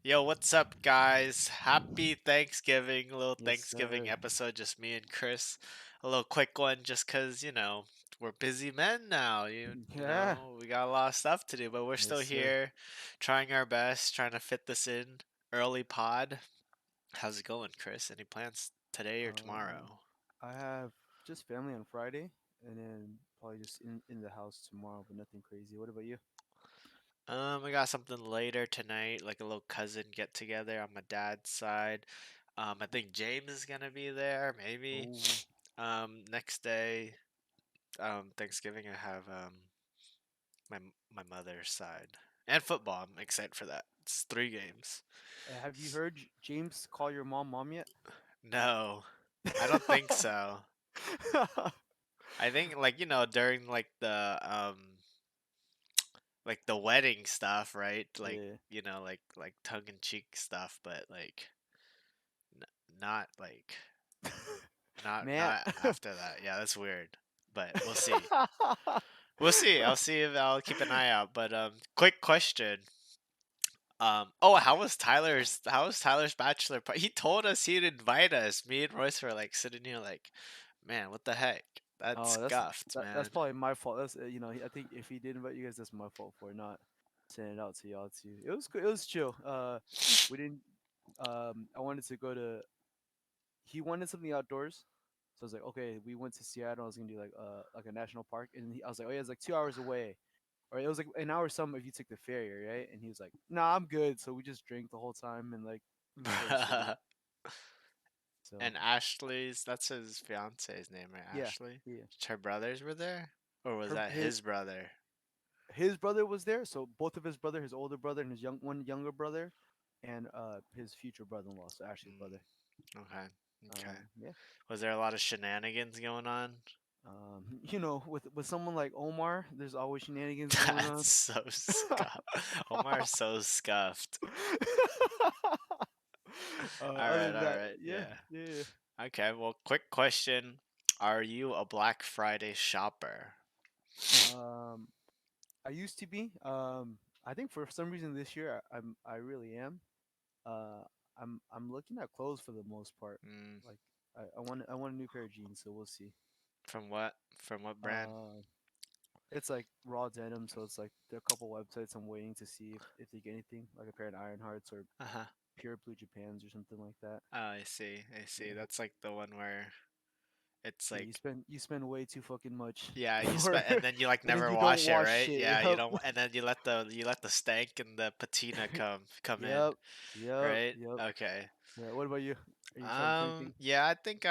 Yo, what's up, guys? Happy Thanksgiving. A little Yes, Thanksgiving sir. episode, just me and Chris. A little quick one, just because, we're busy men now. Yeah. We got a lot of stuff to do, but we're Yes, still sir. here trying our best, trying to fit this in. Early pod. How's it going, Chris? Any plans today or Uh, tomorrow? I have just family on Friday, and then probably just in the house tomorrow, but nothing crazy. What about you? I got something later tonight, like a little cousin get together on my dad's side. I think James is gonna be there, maybe. Oh, Next day, Thanksgiving, I have my mother's side and football. I'm excited for that. It's 3 games. have you heard James call your mom yet? No, I don't think so. I think during like the wedding stuff, right? Like Yeah, like tongue in cheek stuff, but like n- not like man. not after that. Yeah, that's weird. But we'll see. We'll see. I'll see if I'll keep an eye out. But quick question. Oh, how was Tyler's bachelor party? He told us he'd invite us. Me and Royce were like sitting here like, man, what the heck? That's Oh, scuffed, that's man. probably my fault. That's I think if he did invite you guys, that's my fault for not sending it out to y'all too. It was good. It was chill. We didn't. I wanted to go to. He wanted something outdoors, so I was like, okay. We went to Seattle. I was gonna do like a national park, and I was like, oh yeah, it's like 2 hours away, or it was like an hour some if you took the ferry, right? And he was like, nah, I'm good. So we just drank the whole time and like explored the city. So And that's his fiance's name, right? yeah, Ashley? yeah. Her brothers were there? Or was Her that his brother? his brother was there, so both of his brother, his older brother and his younger brother, and his future brother-in-law, so Ashley's Mm, brother. okay. Okay. Yeah. Was there a lot of shenanigans going on? With someone like Omar, there's always shenanigans going That's on. so scuffed. Omar's so scuffed. Other Alright, than that, alright, yeah, yeah. yeah. Okay, well, quick question. Are you a Black Friday shopper? Um, I used to be. I think for some reason this year I really am. Uh, I'm looking at clothes for the most part. Mm, Like I want a new pair of jeans, so we'll see. from what? From what brand? Uh, it's like raw denim, so it's like there are a couple websites I'm waiting to see if they get anything, like a pair of Ironhearts or Uh-huh. Pure Blue Japans or something like that. Oh, I see. I see. Yeah. That's like the one where it's Yeah, you like, spend way too fucking much yeah, you for spend and then you like and then never you don't wash it, wash right? shit. Yeah, you Yep. don't, and then you let the stank and the patina come in, Yep. Yep. right? Yep. Okay. Yeah. What about you? Are you shopping for anything? Yeah, I think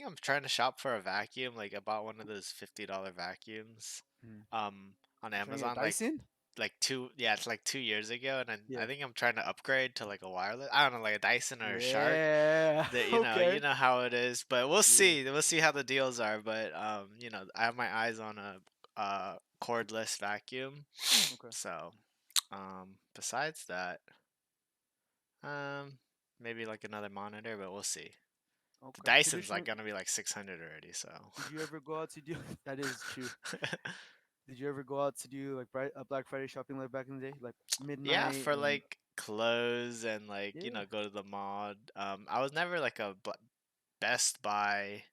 I'm trying to shop for a vacuum. Like I bought one of those $50 vacuums Mm. on You trying to get a Amazon Dyson? it's like 2 years ago, and I Yeah. think I'm trying to upgrade to like a wireless. I don't know, like a Dyson or a Shark. Yeah. That you Okay. know how it is, but we'll Yeah. see. We'll see how the deals are. But I have my eyes on a cordless vacuum. Okay. So besides that, maybe like another monitor, but we'll see. The Okay. Dyson's like Traditionally, gonna be like 600 already, so. did you ever go out to do? That is true. Did you ever go out to do like Black Friday shopping like back in the day, like Yeah, midnight for and like clothes and like yeah. go to the mall. I was never like a Best Buy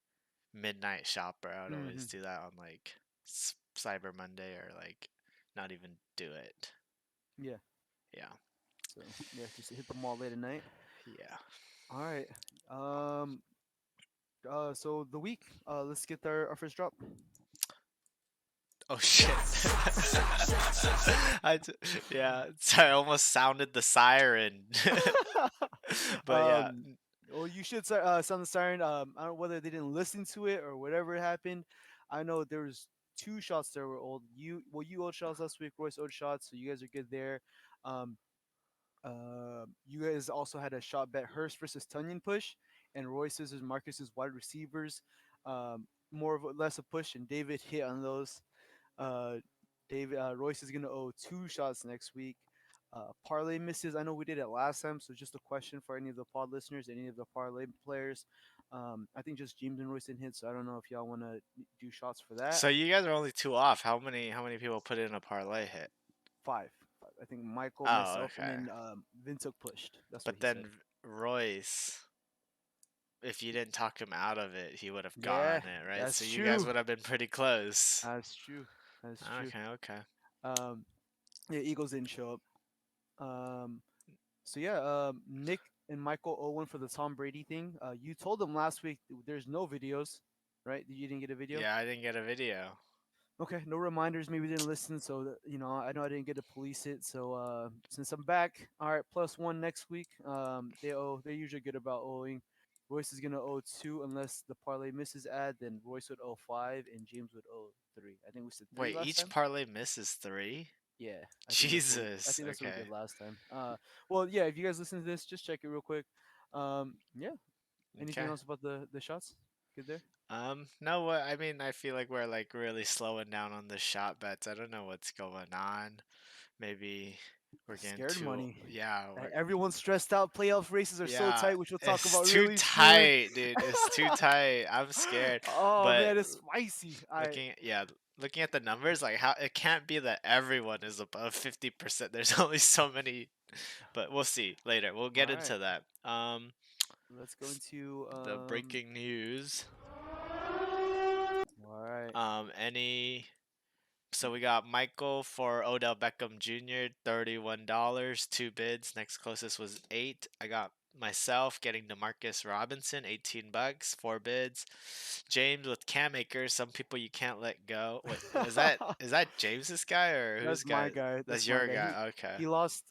midnight shopper. I would always Hmm. do that on like Cyber Monday or like not even do it. Yeah. Yeah. So yeah, just hit the mall late at night. Yeah. All right. Um. So the week. Let's get our first drop. Oh shit. yeah, sorry, I almost sounded the siren. But yeah. um. Well, you should sound the siren. I don't know whether they didn't listen to it or whatever happened. I know there was two shots that were old. You owed shots last week. Royce owed shots, so you guys are good there. Um. You guys also had a shot bet Hurst versus Tunyon push, and Royce's and Marcus's wide receivers. More of less a push, and David hit on those. Uh, Royce is gonna owe two shots next week. Parlay misses. I know we did it last time, so just a question for any of the pod listeners, any of the parlay players. I think just James and Royce didn't hit, so I don't know if y'all want to do shots for that. So you guys are only two off. How many people put in a parlay hit? Five. I think Michael, Oh, myself, and okay. then Vin took pushed. That's what But he said. then Royce, if you didn't talk him out of it, he would have Yeah, gotten it, right? So that's you guys true. would have been pretty close. That's true. That's true. Okay, okay. Um, yeah, Eagles didn't show up. Um, so yeah, Nick and Michael Owen for the Tom Brady thing. You told them last week there's no videos, right? You didn't get a video. Yeah, I didn't get a video. Okay, no reminders. Maybe didn't listen. So I know I didn't get to police it. So since I'm back, all right, +1 next week. They owe. They're usually good about owing. Royce is gonna owe 2 unless the parlay misses ad. Then Royce would owe 5 and James would owe 3. I think we said 3 Wait, last each time. parlay misses three? Yeah, I think that's what we. I Jesus. think that's what we Okay. did last time. Well, yeah. If you guys listen to this, just check it real quick. Yeah. Anything Okay. else about the shots? Good there. No, what I mean, I feel like we're like really slowing down on the shot bets. I don't know what's going on. Maybe we're getting Scared too, money. yeah, we're, Everyone's stressed out. Playoff races are so yeah, tight, which we'll talk it's about too really soon. tight, dude. It's too tight. I'm scared. Oh But man, it's spicy. I yeah, looking at the numbers, like how it can't be that everyone is above 50%. There's only so many, but we'll see later. We'll all get right. into that. Let's go into The breaking news. All right. Any So we got Michael for Odell Beckham Jr., $31, two bids. Next closest was 8. I got myself getting Demarcus Robinson, $18, four bids. James with Cam Akers, some people you can't let go. Wait, is that James's guy or whose That's my guy? guy. That's That's my your guy. guy. Okay. He lost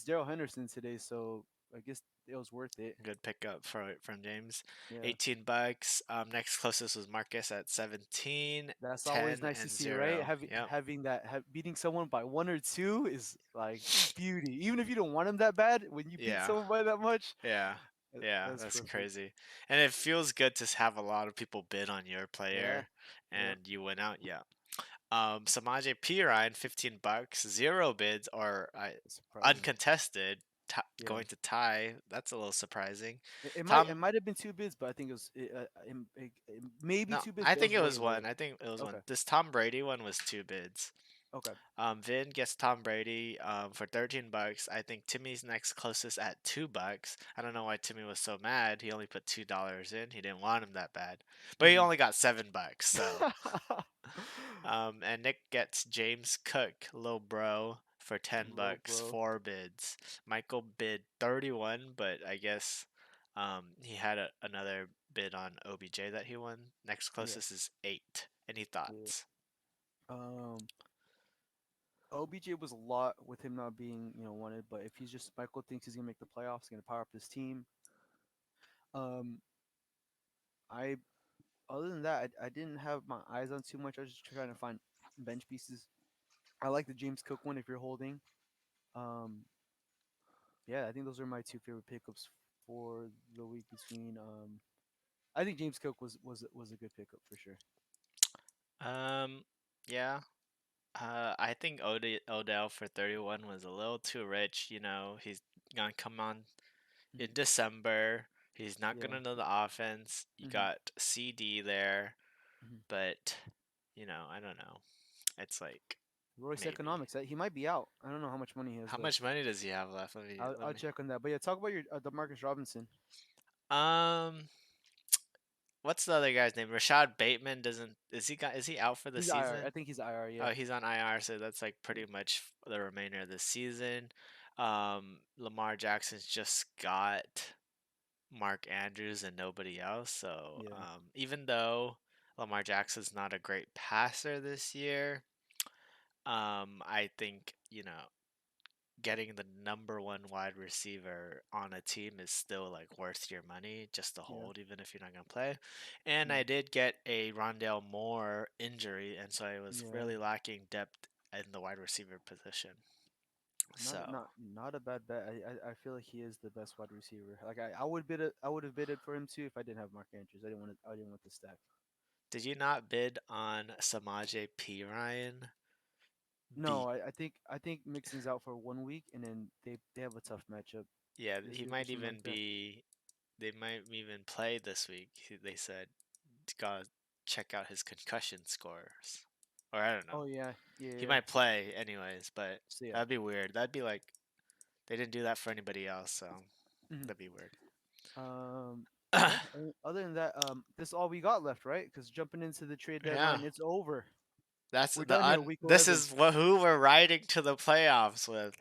Daryl Henderson today, so I guess it was worth it. Good pickup from James. Yeah. $18. Next closest was Marcus at 17, That's always 10, nice to and see, right? 0. Yep. Having that beating someone by 1 or 2 is like beauty. Even if you don't want him that bad, when you beat Yeah. someone by that much, Yeah. Yeah, that's that's perfect. crazy. And it feels good to have a lot of people bid on your Yeah. player Yep. and you win out. Yeah. Samaje P Ryan, $15, zero bids or Surprising. uncontested, Yeah. going to tie. That's a little surprising. It Tom, might have been 2 bids, but I think it maybe no, 2 bids, I but it think was it way was one. lower. I think it was one. Okay. This Tom Brady one was two bids. Okay. Vin gets Tom Brady for $13. I think Timmy's next closest at $2. I don't know why Timmy was so mad. He only put $2 in. He didn't want him that bad, but he Hmm. only got $7. So, and Nick gets James Cook, little bro, for ten Low bucks, bro. four bids. Michael bid 31, but I guess he had another bid on OBJ that he won. Next Yeah. closest is 8. Any Yeah. thoughts? Um. OBJ was a lot with him not being, wanted, but if he's just Michael thinks he's gonna make the playoffs, he's gonna power up his team. Um, I other than that, I didn't have my eyes on too much. I was just trying to find bench pieces. I like the James Cook one if you're holding. Um, yeah, I think those are my two favorite pickups for the week between. I think James Cook was a good pickup for sure. Um, yeah. I think Odell for 31 was a little too rich. He's gonna come on Hmm. in December. He's not Yeah. gonna know the offense. You Hmm. got CD there, Hmm. but I don't know. It's like Royce maybe. Economics. He might be out. I don't know how much money he has How left. much money does he have left? Let me let I'll me. check on that. But yeah, talk about your Demarcus Robinson. Um, what's the other guy's name? Rashad Bateman doesn't. Is he out for the He's IR. I season? think he's IR. Yeah. Oh, he's on IR, so that's like pretty much the remainder of the season. Lamar Jackson's just got Mark Andrews and nobody else. So Yeah. even though Lamar Jackson's not a great passer this year, I think getting the number one wide receiver on a team is still like worth your money just to Yeah. hold, even if you're not gonna play. And Yeah. I did get a Rondale Moore injury, and so I was Yeah. really lacking depth in the wide receiver position. So Not a bad bet. I feel like he is the best wide receiver. Like I would have bidded for him too if I didn't have Mark Andrews. I didn't want the stack. did you not bid on Samaje P Ryan? No, Be I think Mixon's out for 1 week, and then they have a tough matchup. Yeah, This he week or might something even like that. be. They might even play this week. They said, gotta check out his concussion scores. or I don't know. Oh yeah, yeah, He yeah. might play anyways, but So yeah. that'd be weird. That'd be like they didn't do that for anybody else, so Mhm. that'd be weird. Um, yeah. Other than that, this is all we got left, right? Because jumping into the trade Yeah, deadline, it's over. that's We're the done here, un. week This 11. is what who we're riding to the playoffs with.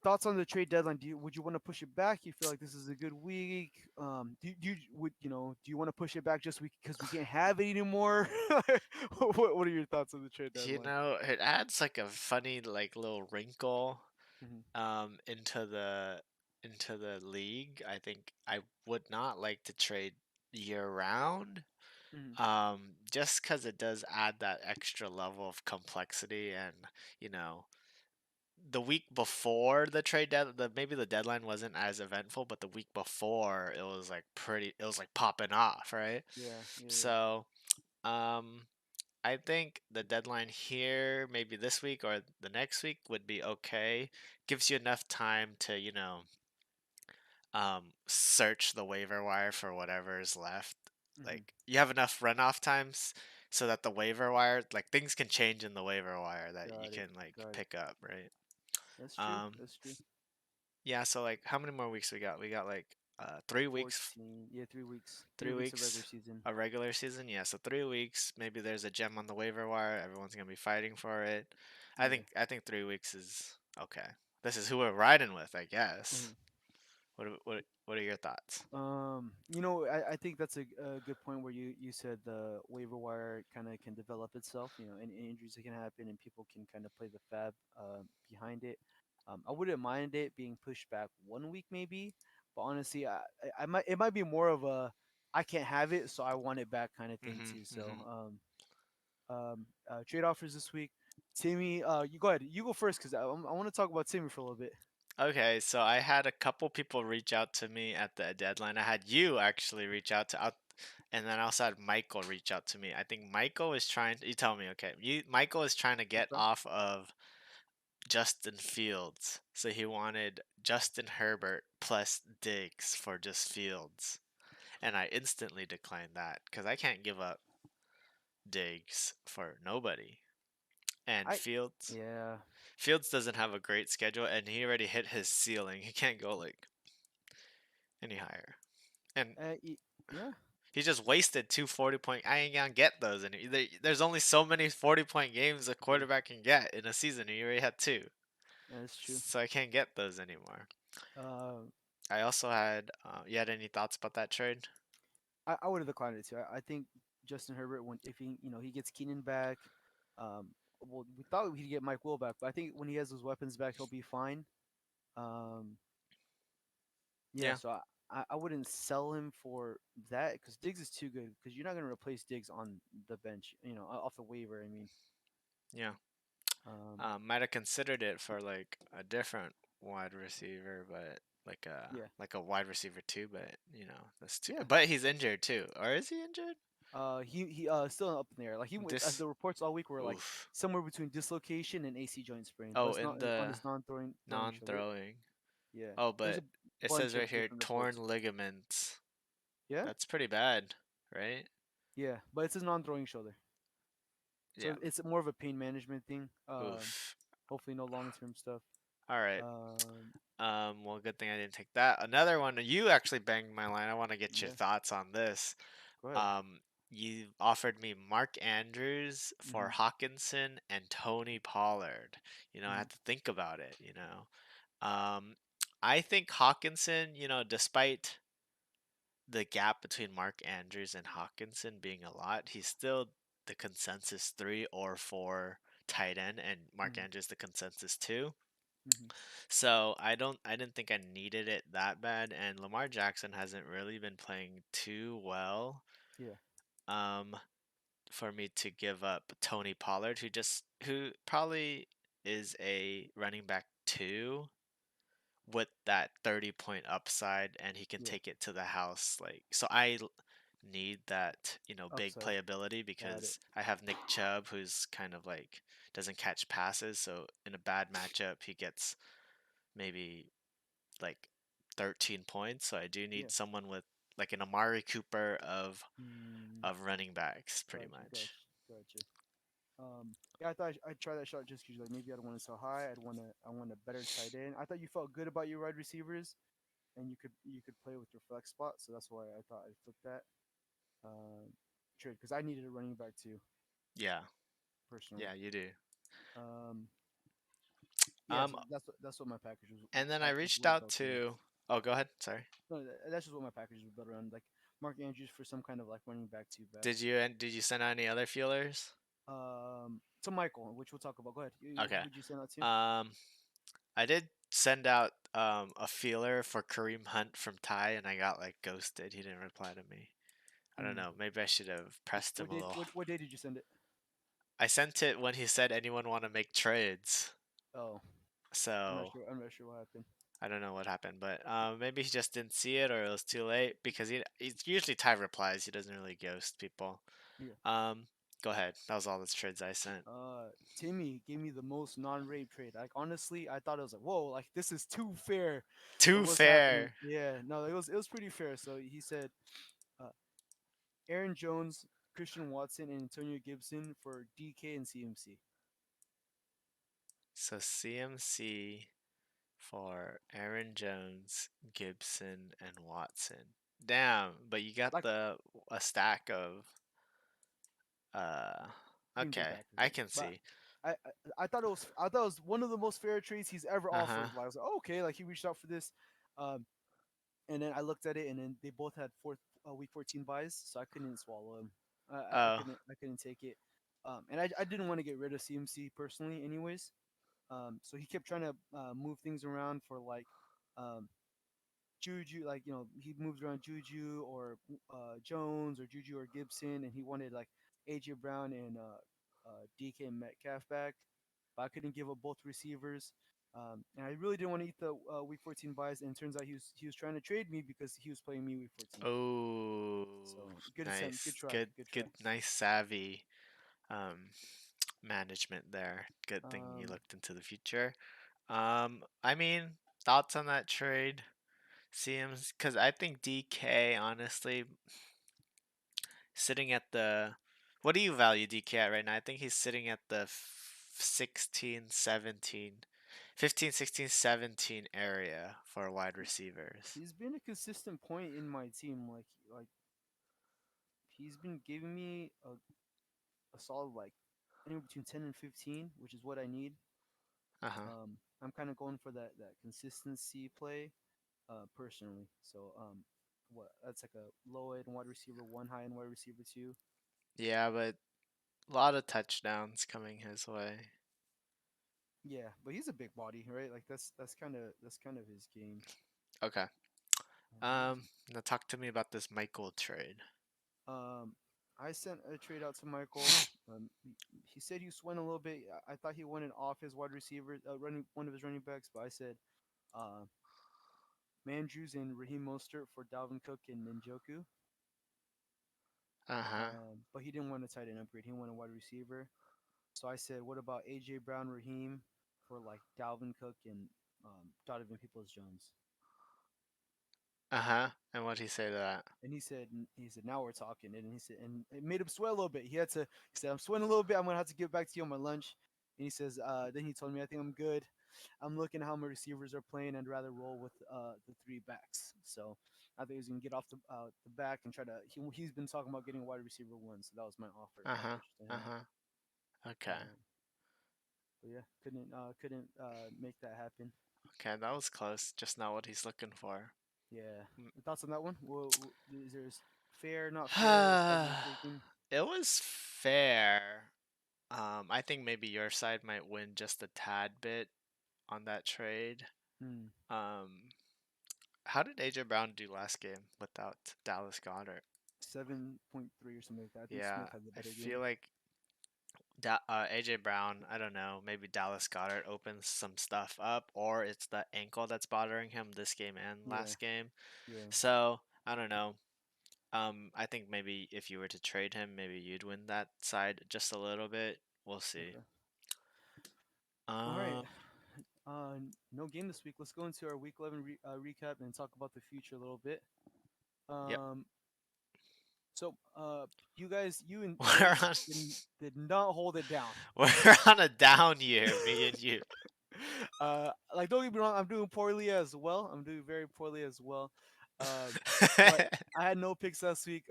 Thoughts on the trade deadline? Would you want to push it back? You feel like this is a good week? Do you want to push it back just because we can't have it anymore? What are your thoughts on the trade You deadline? know, it adds like a funny like little wrinkle Hmm. into the league. I think I would not like to trade year round. Hmm. Just because it does add that extra level of complexity, and you know, the week before the trade maybe the deadline wasn't as eventful, but the week before it was like it was like popping off, right? Yeah, yeah, yeah. So, um, I think the deadline here, maybe this week or the next week, would be okay. Gives you enough time to, search the waiver wire for whatever is left. Hmm. Like you have enough runoff times so that the waiver wire, like things can change in the waiver wire that you Got it. can like Got it. pick up, right? That's true. Um, That's true. yeah. So like, how many more weeks we got? We got like 3 weeks, 14. Yeah, 3 weeks. Three three weeks of regular weeks season. a regular season. Yeah. So 3 weeks. Maybe there's a gem on the waiver wire. Everyone's gonna be fighting for it. I Yeah. think I think 3 weeks is okay. This is who we're riding with, I guess. Hmm. What are your thoughts? I think that's a good point where you said the waiver wire kind of can develop itself. Any injuries that can happen, and people can kind of play the fab behind it. I wouldn't mind it being pushed back 1 week maybe, but honestly, I might it might be more of a I can't have it, so I want it back kind of thing Hmm. too. So Hmm. trade offers this week. Timmy, you go ahead. You go first because I want to talk about Timmy for a little bit. Okay, so I had a couple people reach out to me at the deadline. I had you actually reach out and then I also had Michael reach out to me. I think Michael is trying you tell me, okay. Michael is trying to get Okay. off of Justin Fields. So he wanted Justin Herbert plus Diggs for just Fields. And I instantly declined that because I can't give up Diggs for nobody. And I Fields Yeah. Fields doesn't have a great schedule and he already hit his ceiling. He can't go like any higher. And Yeah. he just wasted two 40 point. I ain't gonna get those. And there's only so many 40-point games a Mhm. quarterback can get in a season. He already had two. That's true. So I can't get those anymore. Uh, I also had, you had any thoughts about that trade? I would have declined it too. I think Justin Herbert, when if he gets Keenan back, um, well, we thought he'd get Mike Will back, but I think when he has those weapons back, he'll be fine. Um, yeah, Yeah, so I wouldn't sell him for that because Diggs is too good. Because you're not gonna replace Diggs on the bench, off the waiver. I mean, yeah. um, Might have considered it for like a different wide receiver, but yeah, like a wide receiver too. But that's too. yeah. But he's injured too, or is he injured? He still up in the air. Like This, the reports all week were like oof. somewhere between dislocation and AC joint sprain, but Oh, it's not in on the his non-throwing shoulder. non-throwing. Yeah, Oh, there's but a it bunch says of right here different torn reports. ligaments. Yeah, That's pretty bad, right? yeah, but it's his non-throwing shoulder, Yeah. so it's more of a pain management thing. Oof. Hopefully no long-term stuff. All right. Um, Well, good thing I didn't take that. Another one, you actually banged my line. I want to get your yeah, thoughts on this. go ahead. Um, you offered me Mark Andrews for Hmm. Hawkinson and Tony Pollard. I Hmm. had to think about it, I think Hawkinson, despite the gap between Mark Andrews and Hawkinson being a lot, he's still the consensus 3 or 4 tight end, and Mark Hmm. Andrews the consensus 2. Hmm. So I didn't think I needed it that bad, and Lamar Jackson hasn't really been playing too well. Yeah, Um, for me to give up Tony Pollard, who probably is a running back 2 with that 30-point upside, and he can yeah, take it to the house. Like, so I need that, big upside. playability Got it. because I have Nick Chubb, who's kind of like doesn't catch passes. So in a bad matchup, he gets maybe like 13 points. So I do Yeah. need someone with like an Amari Cooper Mm, of running backs, pretty gotcha, much. gotcha, gotcha. Yeah, I thought I'd try that shot just because like maybe I don't want it so high. I want a better tight end. I thought you felt good about your wide receivers, and you could play with your flex spot. So that's why I thought I'd flip that um, trade because I needed a running back too Yeah, personally. yeah, you do. Um, yeah, Um, so that's what my and then I package reached was out built to. to. Oh, go ahead. Sorry. No, that's just what my package was built around. Like Mark Andrews for some kind of like running back two back. Did you send out any other feelers? To Michael, which we'll talk about. Go ahead. Okay. Who'd you send out to? Um, I did send out a feeler for Kareem Hunt from Ty, and I got like ghosted. He didn't reply to me. I don't Hmm. know. Maybe I should have pressed him a little. What day did you send it? I sent it when he said anyone want to make trades. Oh, I'm not So sure. I'm not sure what happened. I don't know what happened, but maybe he just didn't see it or it was too late because he's usually Ty replies. He doesn't really ghost people. Yeah. Um, Go ahead. That was all the trades I sent. Timmy gave me the most non-rape trade. Like honestly, I thought it was like, whoa, like this is too fair for Too what's happening. fair. Yeah, no, it was pretty fair. So he said, uh, Aaron Jones, Christian Watson, and Antonio Gibson for DK and CMC. So CMC for Aaron Jones, Gibson, and Watson. Damn, but you got Like the a stack of uh Green Bay okay, Packers, I can but see. I thought it was one of the most fair trades he's ever Uh-huh. offered. Like I was like, oh, okay, like he reached out for this, um, and then I looked at it, and then they both had week 14 buys, so I couldn't swallow him. Oh. I couldn't take it, and I didn't want to get rid of CMC personally, anyways. So he kept trying to move things around for like um, Juju, like he moved around Juju or Jones or Juju or Gibson, and he wanted like AJ Brown and DK Metcalf back, but I couldn't give up both receivers. And I really didn't want to eat the week 14 buys, and it turns out he was trying to trade me because he was playing me week 14. Oh, So good attempt, good nice. try, good Good try. nice savvy um management there. Good thing you Um, looked into the future. I mean, thoughts on that trade? Seems because I think DK honestly sitting at the what do you value DK at right now? I think he's sitting at the 16, 17, 15, 16, 17 area for wide receivers. he's been a consistent point in my team. Like he's been giving me a solid like anywhere between 10 and 15, which is what I need. Uh-huh. I'm kind of going for that consistency play personally. So what that's like a low end wide receiver one, high end wide receiver two. Yeah, but a lot of touchdowns coming his way. Yeah, but he's a big body, right? Like that's kind of his game. Okay. What was Now talk to me about this Michael trade. um I sent a trade out to Michael. He said he went a little bit. I thought he wanted off his wide receiver, running one of his running backs, but I said uh, Mandrews and Raheem Mostert for Dalvin Cook and Njoku. Uh-huh. But he didn't want a tight end upgrade. He wanted a wide receiver. So I said, what about AJ Brown, Raheem for like Dalvin Cook and Donovan Peoples Jones? Uh-huh. And what'd he say to that? And he said, now we're talking. And he said, and it made him sweat a little bit. He said, I'm sweating a little bit. I'm gonna have to get back to you on my lunch. And he says, then he told me, I think I'm good. I'm looking at how my receivers are playing. I'd rather roll with the three backs. So I think he's gonna get off the back and try to. He's been talking about getting a wide receiver one. So that was my offer Uh-huh. package to him. Uh-huh. Okay. Um, but yeah, couldn't make that happen. Okay, that was close. Just not what he's looking for. Yeah. Mm. Thoughts on that one? Is there fair, not fair, excitement taking? It was fair. I think maybe your side might win just a tad bit on that trade. Hmm. Um, how did AJ Brown do last game without Dallas Goddard? 7.3 or something like that. I think Yeah, Smith had the I better feel game. like AJ Brown, I don't know, maybe Dallas Goddard opens some stuff up, or it's the ankle that's bothering him this game and Yeah. last game. Yeah. So I don't know. I think maybe if you were to trade him, maybe you'd win that side just a little bit. We'll see. Okay. All right. Um, No game this week. Let's go into our week 11 recap and talk about the future a little bit. yep. Um, So, you guys, you and We're Royce on did not hold it down. we're on a down year, me and you. Like don't get me wrong, I'm doing poorly as well. I'm doing very poorly as well. Um, but I had no picks last week.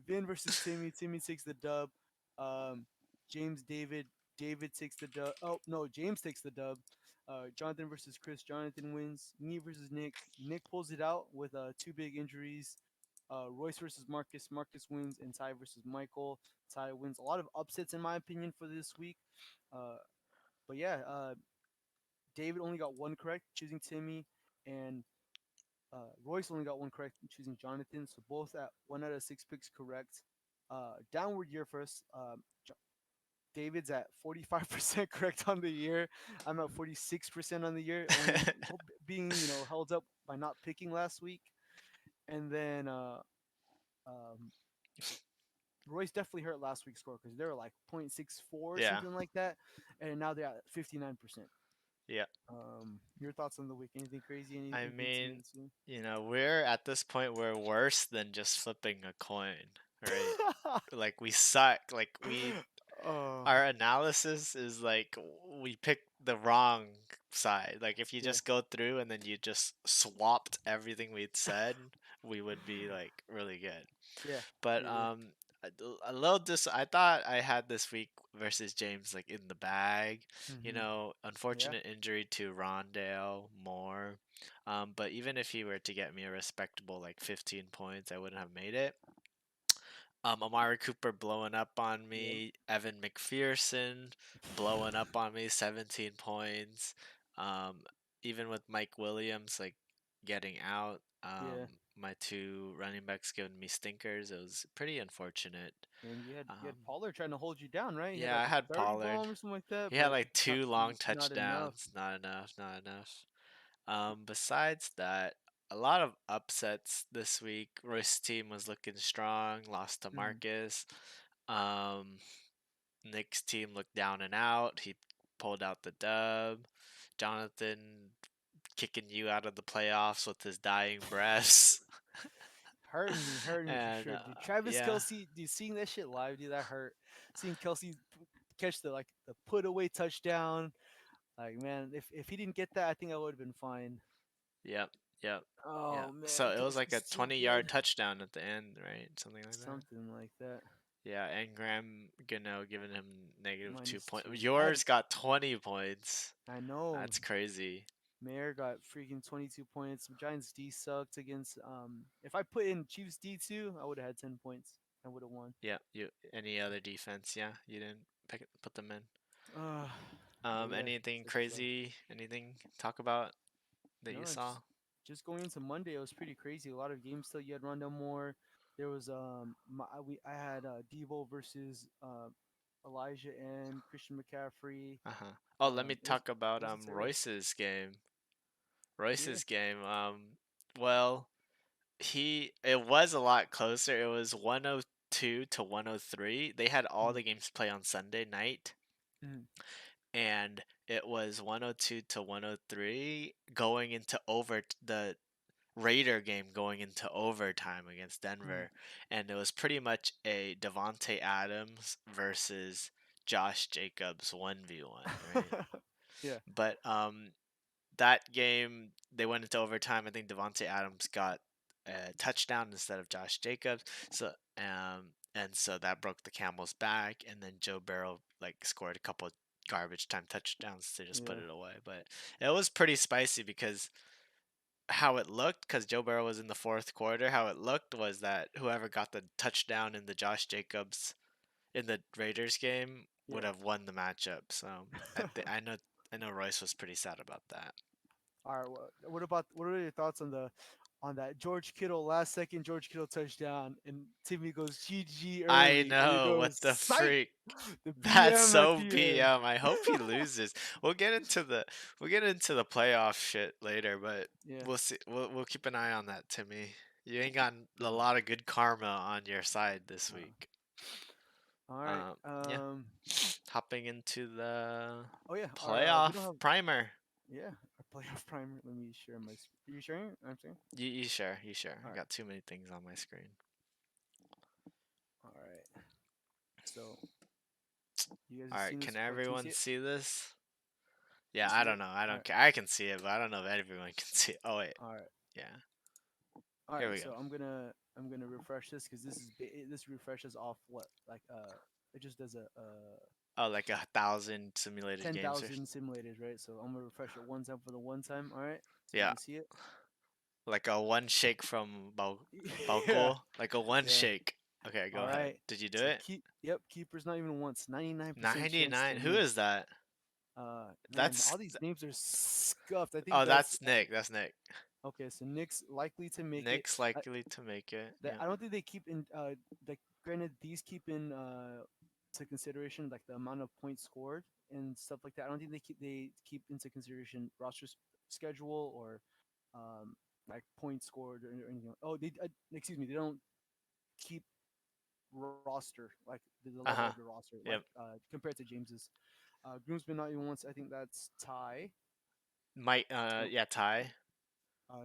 Vin versus Timmy. Timmy takes the dub. Um, James David. David takes the dub. Oh no, James takes the dub. Jonathan versus Chris. Jonathan wins. Me versus Nick. Nick pulls it out with two big injuries. Royce versus Marcus. Marcus wins, and Ty versus Michael. Ty wins. A lot of upsets in my opinion for this week. Uh, but yeah, David only got one correct, choosing Timmy, and Royce only got one correct, choosing Jonathan. So both at 1 out of 6 picks correct. Downward year first. David's at 45% correct on the year. I'm at 46% on the year, only being held up by not picking last week. And then um, Royce definitely hurt last week's score because they were like 0.64 or Yeah, something like that, and now they're at 59%. yeah. Your thoughts on the week? Anything crazy? I Anything to mean, get into? we're at this point where worse than just flipping a coin, right? Like we suck. Like Oh, our analysis is like we picked the wrong side. Like if you yeah, just go through and then you just swapped everything we'd said, we would be like really good. yeah, But we would. a little I thought I had this week versus James like in the bag. Hmm. Yeah, Unfortunate injury to Rondale Moore. But even if he were to get me a respectable like 15 points, I wouldn't have made it. Amari Cooper blowing up on yep, me. Evan McPherson blowing up on me, 17 points. Um, Even with Mike Williams like getting out, yeah. my two running backs giving me stinkers. It was pretty unfortunate. And you had Um, Pollard trying to hold you down, right? He had yeah, I I think had 30 Pollard. bombs or something like that, He had but like two long just not enough. touchdowns. Not enough. Not enough. Besides that, a lot of upsets this week. Roy's team was looking strong. Lost to Mhm. Marcus. Um, Nick's team looked down and out. He pulled out the dub. Jonathan kicking you out of the playoffs with his dying breaths. Hurting me for And sure, dude. Travis yeah, Kelsey, dude, seeing that shit live, dude, that hurt. Seeing Kelsey catch the put away touchdown, like man, if he didn't get that, I think I would have been fine. yep, yep, yeah. Oh So man, it was like a Kelsey's too 20-yard good. touchdown at the end, right? Something like that. Something like that. Yeah, and Graham Gano giving him negative two points. -2. Yours got 20 points. I know. That's crazy. Mayor got freaking 22 points. Giants D sucked against. If I put in Chiefs D2, I would have had 10 points. I would have won. Yeah, you any other defense? Yeah, you didn't put them in. Uh, but yeah, Anything such is life. crazy? Anything talk about that you No, saw? just going into Monday, it was pretty crazy. A lot of games still. You had Rondell Moore. There was I had Debo versus Elijah and Christian McCaffrey. Uh-huh. Oh, let me It was talk about it was exciting. Royce's game. Yeah. Royce's game. Well, he it was a lot closer. It was 102 to 103. They had all Mm-hmm. the games play on Sunday night, Mm-hmm. and it was 102 to 103 going into the Raider game going into overtime against Denver, and it was pretty much a Devonte Adams versus Josh Jacobs 1v1, right? Yeah. But that game they went into overtime. I think Devonte Adams got a touchdown instead of Josh Jacobs. So and so that broke the camel's back, and then Joe Burrow like scored a couple garbage time touchdowns to just put Yeah. it away. But it was pretty spicy because how it looked, because Joe Burrow was in the fourth quarter, how it looked was that whoever got the touchdown in the Josh Jacobs in the Raiders game would Yeah. have won the matchup. So I know Royce was pretty sad about that. All right. What are your thoughts on that George Kittle last second George Kittle touchdown and Timmy goes GG I early and he know, goes what the sight freak. the That's BM at so the end. BM. I hope he loses. We'll get into the playoff shit later, but Yeah. we'll see. We'll keep an eye on that, Timmy. You ain't got a Uh, lot of good karma on your side this uh, week. all right. Yeah. Hopping into the Oh yeah. Our we don't playoff have primer. yeah our playoff primer. Let me share my. Are you sharing? I'm saying. You share. You share. All I right. got too many things on my screen. So you guys All have right, seen can this, or can you see everyone it? see this? You Yeah, I see don't it? know. I All don't right. care. I can see it, but I don't know if everyone can see it. Oh wait, All right. yeah. All Here right. we go. So I'm gonna refresh this because this refreshes off what like it just does a Oh, like 1,000 simulated games or 10,000 simulators, right? So I'm gonna refresh it one time for the one time. All right. So you yeah, can see it. like a one shake from Yeah. Balco, like a one Yeah. shake. Okay, go All ahead. right. Did you do So it? keeper's not even once. 99% chance to 99. Who win. is that? Man, That's all these names are scuffed. I think oh, that's that's Nick. That's Nick. okay. So Nick's likely to make it. Nick's likely to make it. Yeah. I don't think they keep in. Like granted, these keep in to consideration like the amount of points scored and stuff like that. I don't think they keep into consideration schedule or um like points scored or anything. Oh, they excuse me. They don't keep roster like the Uh level of huh. the roster like Yep. compared to James's. Groomsman not even once. I think that's tie. Might So yeah, Ty.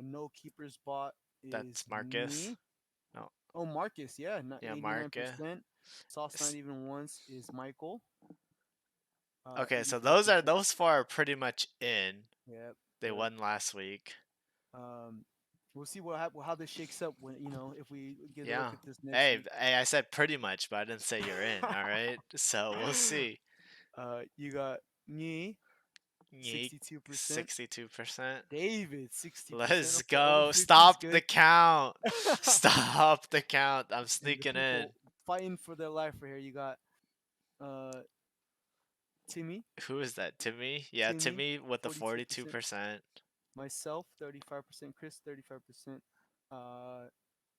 no keepers bought is That's Marcus. me. No. Oh, Marcus, yeah, not Yeah, Marcus. 89%. Sauce not S- even once is Michael, Okay, so 85%. those four are pretty much in. Yep, They yep. won last week. Um, we'll see how this shakes up when if we get a look Yeah. at this next Hey, week. hey, I said pretty much, but I didn't say you're in, all right? So we'll see. You got me, Yeek, 62%. 62%. David, 60%. Let's Okay, over go. 50 is Stop the good. count. Stop the count. I'm And the sneaking in. people fighting for their life right here. You got uh Timmy, Who is that? Timmy? Yeah, Timmy, Timmy with the 42%. 42%. Myself, 35%. Chris, 35%.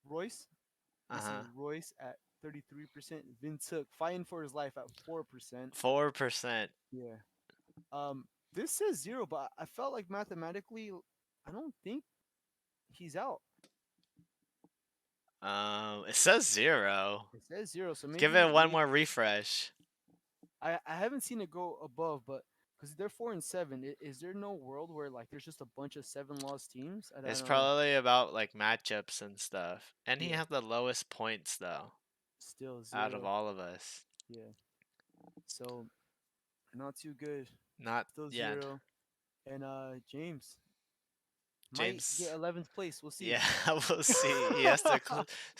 Royce, this is Uh-huh. Royce at 33%. Vin Took fighting for his life at 4%. 4%. Yeah. This says zero, but I felt like mathematically, I don't think he's out. It says 0. It says zero, so Give maybe it one maybe more refresh. I haven't seen it go above, but because they're 4-7, is there no world where like there's just a bunch of 7 loss teams? I It's don't know. probably about like matchups and stuff. And he Yeah, has the lowest points though still out of zero. all of us. Yeah, so not too good. Not Still yeah. zero. And James might get James 11th place. We'll see. yeah, we'll see. He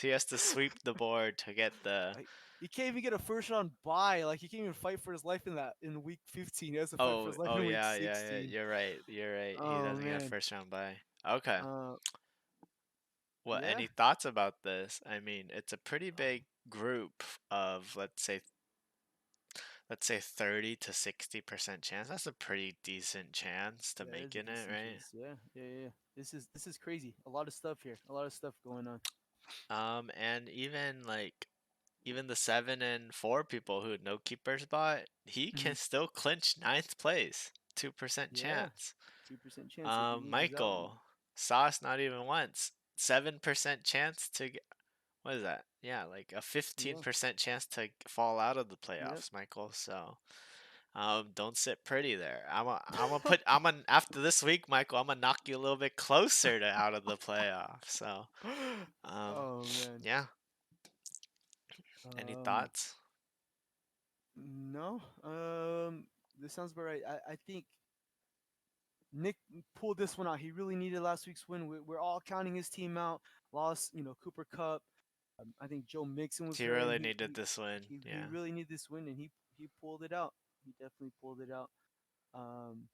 has to sweep the board to get the Like he can't even get a first round bye. Like he can't even fight for his life in week 15. He has to fight for oh his life oh in week yeah, yeah, yeah. 16. You're right. You're right. He Oh doesn't get a man. first round bye. Okay. Uh What yeah. any thoughts about this? I mean, it's a pretty big group of let's say 30 to 60% chance. That's a pretty decent chance to Yeah, it make is a in it, decent right? chance. Yeah, yeah, yeah. This is crazy. A lot of stuff here. A lot of stuff going on. And even like even the 7 and 4 people who no keepers bought, he Hmm. can still clinch ninth place. 2% Yeah, chance. 2% chance if he's out. Michael, Sauce not even once. 7% chance to get, what is that? Yeah, like a Yeah. 15% chance to fall out of the Yep. playoffs, Michael. So, don't sit pretty there. I'm gonna after this week, Michael, I'm gonna knock you a little bit closer to out of the playoffs. So, um, Oh man. yeah. Any Um thoughts? no. This sounds about right. I think Nick pulled this one out. He really needed last week's win. We're all counting his team out. Lost, Cooper Cup. I think Joe Mixon was He hurt, and really he needed he this win. he, he Yeah. really needed this win, and he pulled it out. He definitely pulled it out. Um,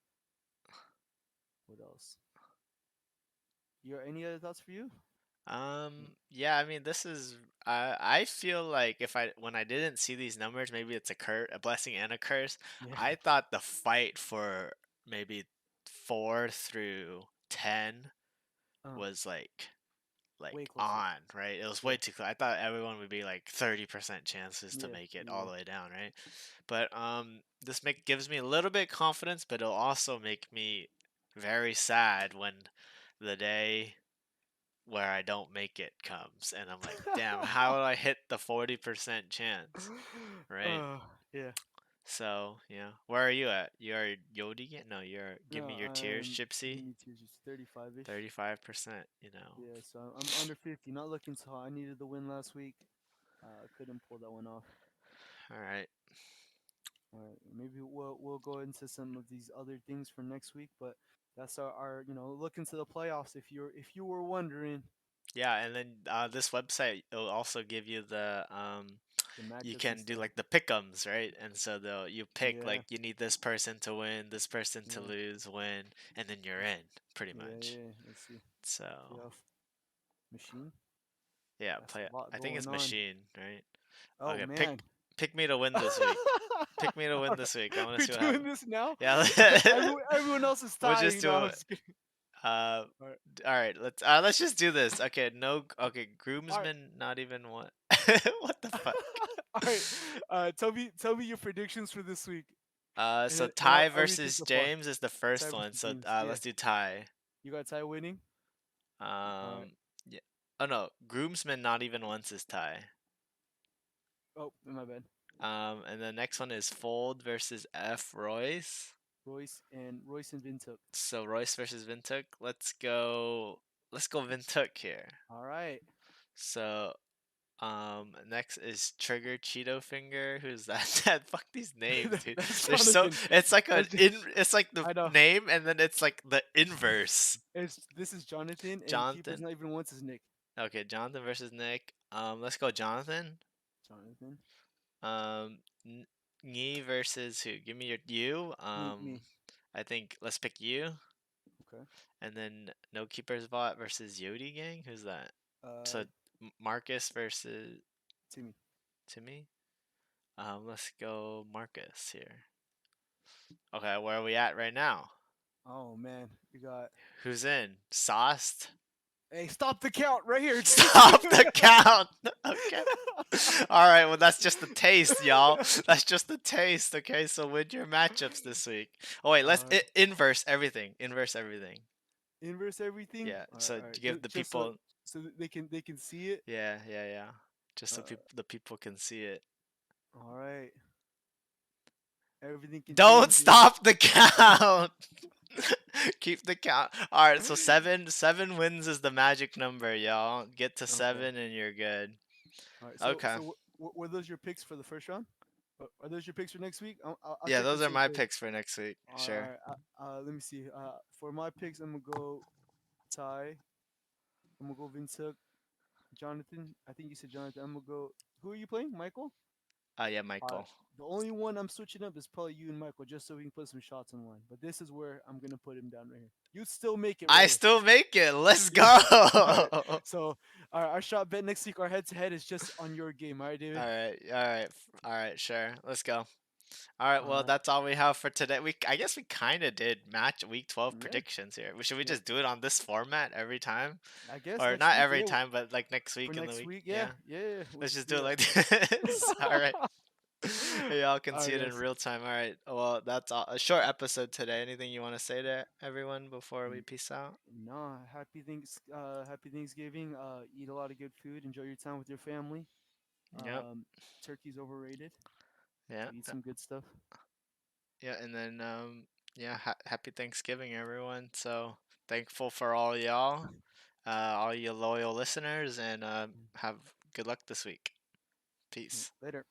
what else? Your any other thoughts for you? Yeah, I mean, this is I feel like if I when I didn't see these numbers, maybe it's a blessing and a curse. Yeah. I thought the fight for maybe 4 through 10 Uh, was way like closer. on, right? It was way Yeah. too close. I thought everyone would be like 30% chances to Yeah. make it all Yeah. the way down, right? But this make gives me a little bit confidence, but it'll also make me very sad when the day where I don't make it comes and I'm like, damn, how do I hit the 40% chance? Right? uh, yeah. So, yeah. Where are you at? You're Yodi? No, you're give me No, your tiers, give Gypsy. me two, just 35-ish. 35%. Yeah, so I'm under 50. Not looking so hot. I needed the win last week. Couldn't pull that one off. All right. All right, maybe we'll go into some of these other things for next week, but that's our look into the playoffs. If you were wondering, Yeah, and then this website will also give you the the you matchups and can do stuff. like the pick'ems, right? And so you pick Yeah, like you need this person to win, this person to yeah, lose, win, and then you're let's, in, pretty yeah, much. yeah. Let's see, So playoff machine. yeah, That's play. a lot I think going it's on. machine, right? Oh Okay, man. pick me to win this week. Pick me to win Alright, this week. I want to we're see what doing happens. this now. Yeah, Everyone else is we'll tied. just You know, do I'm it. just kidding. Uh, All right, all right. Let's just do this. Okay, no. Okay, all right, groomsmen, not even one. What the fuck? all right. Tell me your predictions for this week, and So then Ty I'll read this versus apart. James is the Ty first one. versus So James. Yeah, let's do Ty. you got Ty winning. All right. Um, yeah. Oh no, groomsmen, not even once is Ty. Oh, my bad. And the next one is Fold versus F Royce. Royce and Vintuk. So Royce versus Vintuk. Let's go. Let's go Vintuk here. All right. So next is Trigger Cheeto Finger. Who's that? That fuck these names, dude. That's They're so. Jonathan. It's like That's It's like the I know. name, and then it's like the inverse. This is Jonathan, and keeper's Jonathan. not even once is Nick. Okay, Jonathan versus Nick. Let's go Jonathan. Jonathan. Um, Knee versus who? Give me your you. Me. I think let's pick you, Okay. and then No Keepers Bot versus Yodi Gang. Who's that? Uh, So Marcus versus Timmy. Timmy. Let's go Marcus here. Okay, where are we at right now? Oh man, we got. Who's in? Sauced? Hey, stop the count right here. Stop the count! Okay. Alright, well, that's just the taste, y'all. That's just the taste, okay? So win your matchups this week. Oh, wait, All right. inverse everything. Inverse everything. Inverse everything. Yeah, All right. so All right. give the Just so people. that they can see it. Yeah, yeah, yeah. Just so Uh, the people can see it. all right. Everything can Don't change here. stop the count! Keep the count. Alright, so seven wins is the magic number, y'all. Get to Okay. 7 and you're good. All right. Okay. Were those your picks for the first round? Are those your picks for next week? I'll Yeah, check those and are see if my they. picks for next week. All Sure. right. Let me see. For my picks, I'm gonna go Ty. I'm gonna go Vincent. Jonathan. I think you said Jonathan. I'm gonna go. Who are you playing? Michael. Yeah, All right. Michael. The only one I'm switching up is probably you and Michael, just so we can put some shots on one. But this is where I'm gonna put him down right here. You still make it right I here. still make it. Let's Yeah. go. All right. All So, all right, our shot bet next week, our head to head is just on your game. All right, David. right. All right. All right. Sure. Let's go. All right. All Well, right. that's all we have for today. I guess we kind of did match week 12 Yeah. predictions here. Should we Yeah. just do it on this format every time? I guess Or next not week. every Yeah. time, but like next For week and the next week. week. Yeah. Yeah. Yeah. Yeah. We'll Let's just just do do it that. like this. All right. Y'all can All see right, it in guys. real time. All right. Well, that's all. A short episode today. Anything you want to say to everyone before we N- peace out? No, happy Thanksgiving. Eat a lot of good food. Enjoy your time with your family. Yep. Um, Turkey's overrated, Yeah. so eat some good stuff. Yeah. And then, yeah, happy Thanksgiving, everyone. So thankful for all y'all, all you loyal listeners, and have good luck this week. Peace. Later.